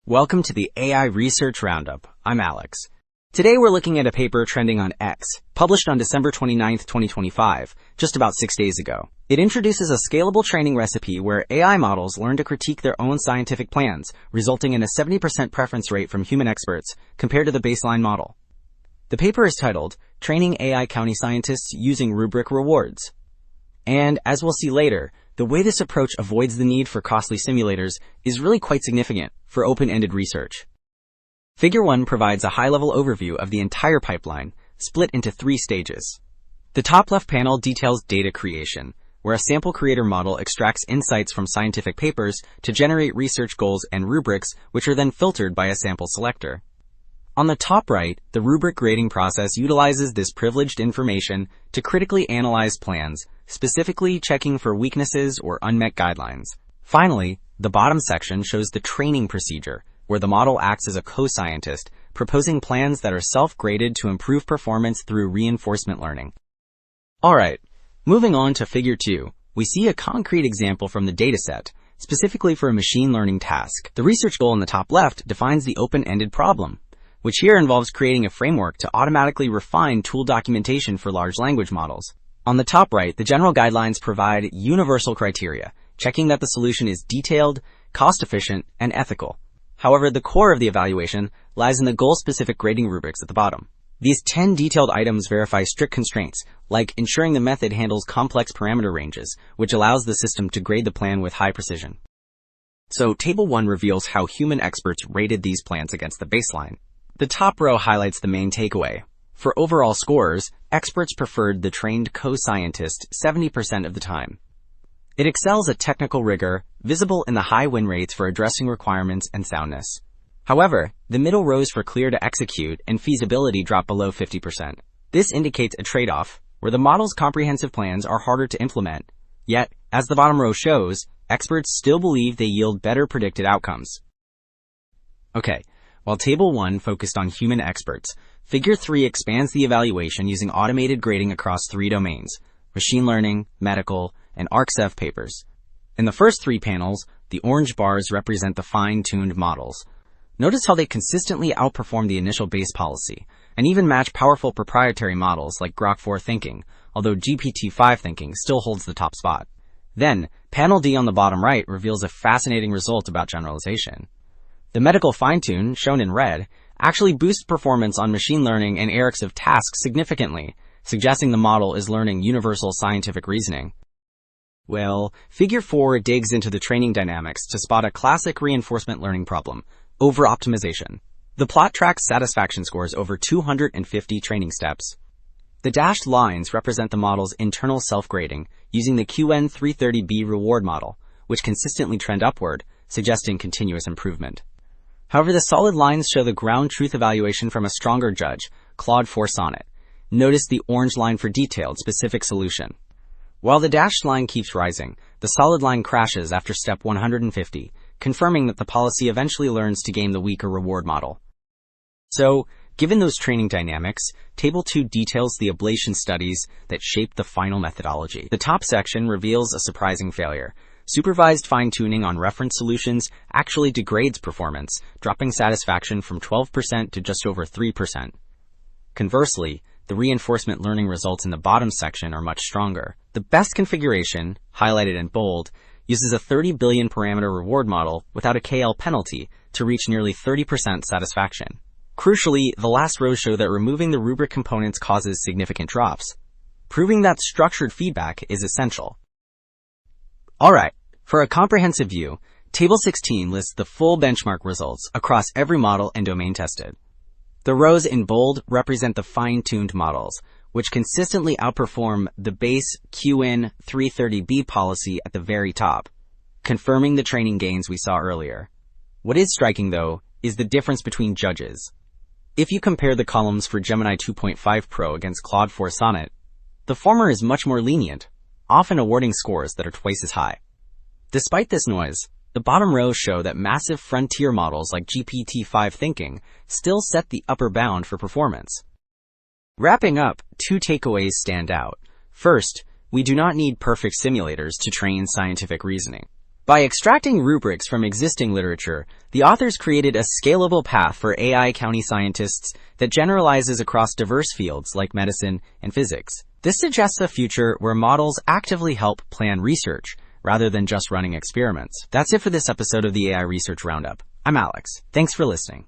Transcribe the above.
Welcome to the AI Research Roundup. I'm Alex. Today we're looking at a paper trending on X, published on December 29, 2025, just about 6 days ago. It introduces a scalable training recipe where AI models learn to critique their own scientific plans, resulting in a 70% preference rate from human experts compared to the baseline model. The paper is titled, Training AI County Scientists Using Rubric Rewards. And, as we'll see later, the way this approach avoids the need for costly simulators is really quite significant for open-ended research. Figure 1 provides a high-level overview of the entire pipeline, split into 3 stages. The top left panel details data creation, where a sample creator model extracts insights from scientific papers to generate research goals and rubrics, which are then filtered by a sample selector. On the top right, the rubric grading process utilizes this privileged information to critically analyze plans, specifically checking for weaknesses or unmet guidelines. Finally, the bottom section shows the training procedure, where the model acts as a co-scientist, proposing plans that are self-graded to improve performance through reinforcement learning. Alright, moving on to Figure 2, we see a concrete example from the dataset, specifically for a machine learning task. The research goal in the top left defines the open-ended problem, which here involves creating a framework to automatically refine tool documentation for large language models. On the top right, the general guidelines provide universal criteria, checking that the solution is detailed, cost-efficient, and ethical. However, the core of the evaluation lies in the goal-specific grading rubrics at the bottom. These 10 detailed items verify strict constraints, like ensuring the method handles complex parameter ranges, which allows the system to grade the plan with high precision. So, Table 1 reveals how human experts rated these plans against the baseline. The top row highlights the main takeaway. For overall scores, experts preferred the trained co-scientist 70% of the time. It excels at technical rigor, visible in the high win rates for addressing requirements and soundness. However, the middle rows for clear to execute and feasibility drop below 50%. This indicates a trade-off, where the model's comprehensive plans are harder to implement. Yet, as the bottom row shows, experts still believe they yield better predicted outcomes. Okay, while Table 1 focused on human experts, Figure 3 expands the evaluation using automated grading across 3 domains: machine learning, medical, and ArcSev papers. In the first 3 panels, the orange bars represent the fine-tuned models. Notice how they consistently outperform the initial base policy, and even match powerful proprietary models like Grok 4 thinking, although GPT-5 thinking still holds the top spot. Then, Panel D on the bottom right reveals a fascinating result about generalization. The medical fine-tune, shown in red, actually boosts performance on machine learning and ArcSev tasks significantly, suggesting the model is learning universal scientific reasoning. Well, Figure 4 digs into the training dynamics to spot a classic reinforcement learning problem: over-optimization. The plot tracks satisfaction scores over 250 training steps. The dashed lines represent the model's internal self-grading using the QN330B reward model, which consistently trend upward, suggesting continuous improvement. However, the solid lines show the ground truth evaluation from a stronger judge, Claude 4 Sonnet. Notice the orange line for detailed, specific solution. While the dashed line keeps rising, the solid line crashes after step 150, confirming that the policy eventually learns to game the weaker reward model. So, given those training dynamics, Table 2 details the ablation studies that shaped the final methodology. The top section reveals a surprising failure. Supervised fine-tuning on reference solutions actually degrades performance, dropping satisfaction from 12% to just over 3%. Conversely, the reinforcement learning results in the bottom section are much stronger. The best configuration, highlighted in bold, uses a 30 billion parameter reward model without a KL penalty to reach nearly 30% satisfaction. Crucially, the last rows show that removing the rubric components causes significant drops, proving that structured feedback is essential. Alright, for a comprehensive view, Table 16 lists the full benchmark results across every model and domain tested. The rows in bold represent the fine-tuned models, which consistently outperform the base QN330B policy at the very top, confirming the training gains we saw earlier. What is striking, though, is the difference between judges. If you compare the columns for Gemini 2.5 Pro against Claude 4 Sonnet, the former is much more lenient, often awarding scores that are twice as high. Despite this noise, the bottom rows show that massive frontier models like GPT-5 thinking still set the upper bound for performance. Wrapping up, 2 takeaways stand out. First, we do not need perfect simulators to train scientific reasoning. By extracting rubrics from existing literature, the authors created a scalable path for AI county scientists that generalizes across diverse fields like medicine and physics. This suggests a future where models actively help plan research rather than just running experiments. That's it for this episode of the AI Research Roundup. I'm Alex. Thanks for listening.